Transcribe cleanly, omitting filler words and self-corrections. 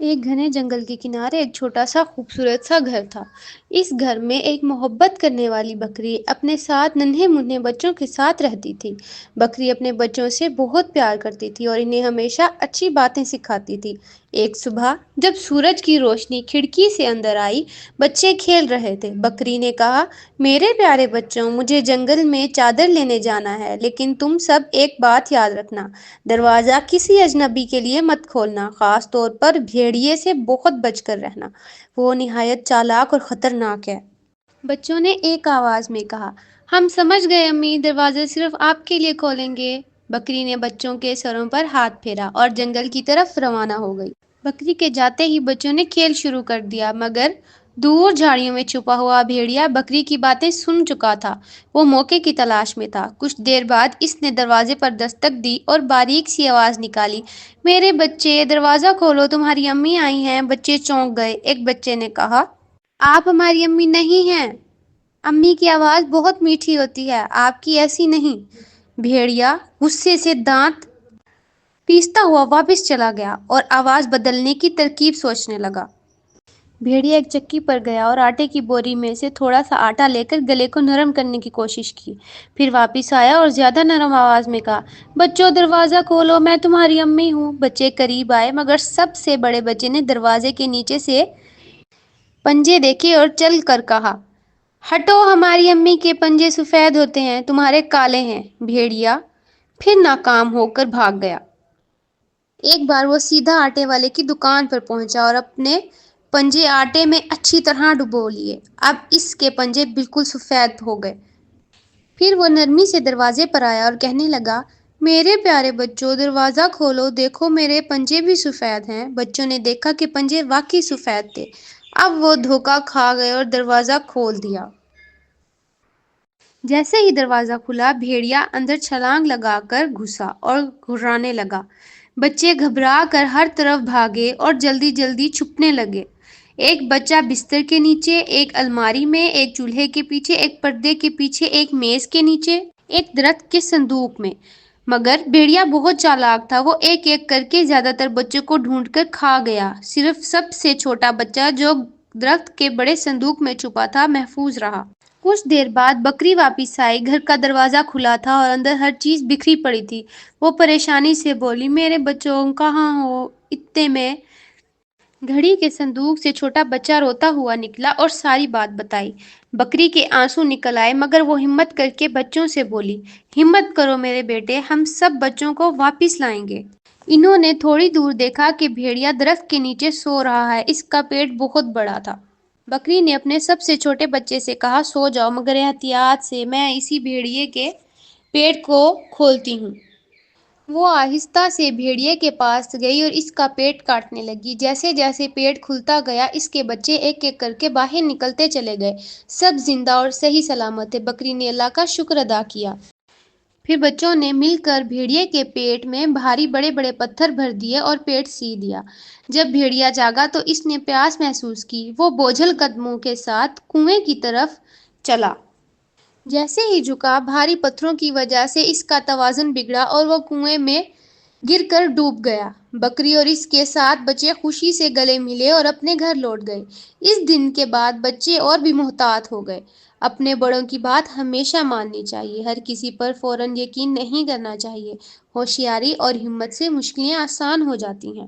ایک گھنے جنگل کے کنارے ایک چھوٹا سا خوبصورت سا گھر تھا۔ اس گھر میں ایک محبت کرنے والی بکری اپنے سات ننھے منھے بچوں کے ساتھ رہتی تھی۔ بکری اپنے بچوں سے بہت پیار کرتی تھی اور انہیں ہمیشہ اچھی باتیں سکھاتی تھی۔ ایک صبح جب سورج کی روشنی کھڑکی سے اندر آئی، بچے کھیل رہے تھے۔ بکری نے کہا، میرے پیارے بچوں، مجھے جنگل میں چادر لینے جانا ہے، لیکن تم سب ایک بات یاد رکھنا، دروازہ کسی اجنبی کے لیے مت کھولنا، خاص طور پر بھیڑیے سے بہت بچ کر رہنا، وہ نہایت چالاک اور خطرناک ہے۔ بچوں نے ایک آواز میں کہا، ہم سمجھ گئے امی، دروازہ صرف آپ کے لیے کھولیں گے۔ بکری نے بچوں کے سروں پر ہاتھ پھیرا اور جنگل کی طرف روانہ ہو گئی۔ بکری کے جاتے ہی بچوں نے کھیل شروع کر دیا، مگر دور جھاڑیوں میں چھپا ہوا بھیڑیا بکری کی باتیں سن چکا تھا۔ وہ موقع کی تلاش میں تھا۔ کچھ دیر بعد اس نے دروازے پر دستک دی اور باریک سی آواز نکالی، میرے بچے، دروازہ کھولو، تمہاری امی آئی ہیں۔ بچے چونک گئے۔ ایک بچے نے کہا، آپ ہماری امی نہیں ہیں، امی کی آواز بہت میٹھی ہوتی ہے، آپ کی ایسی نہیں۔ بھیڑیا غصے سے دانت پیستا ہوا واپس چلا گیا اور آواز بدلنے کی ترکیب سوچنے لگا۔ بھیڑیا ایک چکی پر گیا اور آٹے کی بوری میں سے تھوڑا سا آٹا لے کر گلے کو نرم کرنے کی کوشش کی۔ پھر واپس آیا اور زیادہ نرم آواز میں کہا، بچوں، دروازہ کھولو، میں تمہاری امی ہوں۔ بچے قریب آئے، مگر سب سے بڑے بچے نے دروازے کے نیچے سے پنجے دیکھے اور چل کر کہا، ہٹو، ہماری امی کے پنجے سفید ہوتے ہیں، تمہارے کالے ہیں۔ بھیڑیا پھر ناکام ہو کر بھاگ گیا۔ ایک بار وہ سیدھا آٹے والے کی دکان پر پہنچا اور اپنے پنجے آٹے میں اچھی طرح ڈبو لیے۔ اب اس کے پنجے بالکل سفید ہو گئے۔ پھر وہ نرمی سے دروازے پر آیا اور کہنے لگا، میرے پیارے بچوں، دروازہ کھولو، دیکھو میرے پنجے بھی سفید ہیں۔ بچوں نے دیکھا کہ پنجے واقعی سفید تھے۔ اب وہ دھوکہ کھا گئے اور دروازہ کھول دیا۔ جیسے ہی دروازہ کھلا، بھیڑیا اندر چھلانگ لگا کر گھسا اور گھررانے لگا۔ بچے گھبرا کر ہر طرف بھاگے اور جلدی جلدی چھپنے لگے۔ ایک بچہ بستر کے نیچے، ایک الماری میں، ایک چولہے کے پیچھے، ایک پردے کے پیچھے، ایک میز کے نیچے، ایک درخت کے صندوق میں۔ مگر بھیڑیا بہت چالاک تھا، وہ ایک ایک کر کے زیادہ تر بچوں کو ڈھونڈ کر کھا گیا۔ صرف سب سے چھوٹا بچہ جو درخت کے بڑے صندوق میں چھپا تھا، محفوظ رہا۔ کچھ دیر بعد بکری واپس آئی۔ گھر کا دروازہ کھلا تھا اور اندر ہر چیز بکھری پڑی تھی۔ وہ پریشانی سے بولی، میرے بچوں، کہاں ہو؟ اتنے میں گھڑی کے صندوق سے چھوٹا بچہ روتا ہوا نکلا اور ساری بات بتائی۔ بکری کے آنسو نکل آئے، مگر وہ ہمت کر کے بچوں سے بولی، ہمت کرو میرے بیٹے، ہم سب بچوں کو واپس لائیں گے۔ انہوں نے تھوڑی دور دیکھا کہ بھیڑیا درخت کے نیچے سو رہا ہے۔ اس کا پیٹ بہت بڑا تھا۔ بکری نے اپنے سب سے چھوٹے بچے سے کہا، سو جاؤ، مگر احتیاط سے، میں اسی بھیڑیے کے پیٹ کو کھولتی ہوں۔ وہ آہستہ سے بھیڑیے کے پاس گئی اور اس کا پیٹ کاٹنے لگی۔ جیسے جیسے پیٹ کھلتا گیا، اس کے بچے ایک ایک کر کے باہر نکلتے چلے گئے۔ سب زندہ اور صحیح سلامت تھے۔ بکری نے اللہ کا شکر ادا کیا۔ پھر بچوں نے مل کر بھیڑیے کے پیٹ میں بھاری بڑے بڑے پتھر بھر دیے اور پیٹ سی دیا۔ جب بھیڑیا جاگا تو اس نے پیاس محسوس کی۔ وہ بوجھل قدموں کے ساتھ کنویں کی طرف چلا۔ جیسے ہی جھکا، بھاری پتھروں کی وجہ سے اس کا توازن بگڑا اور وہ کنویں میں گر کر ڈوب گیا۔ بکری اور اس کے 7 بچے خوشی سے گلے ملے اور اپنے گھر لوٹ گئے۔ اس دن کے بعد بچے اور بھی محتاط ہو گئے۔ اپنے بڑوں کی بات ہمیشہ ماننی چاہیے، ہر کسی پر فوراً یقین نہیں کرنا چاہیے۔ ہوشیاری اور ہمت سے مشکلیں آسان ہو جاتی ہیں۔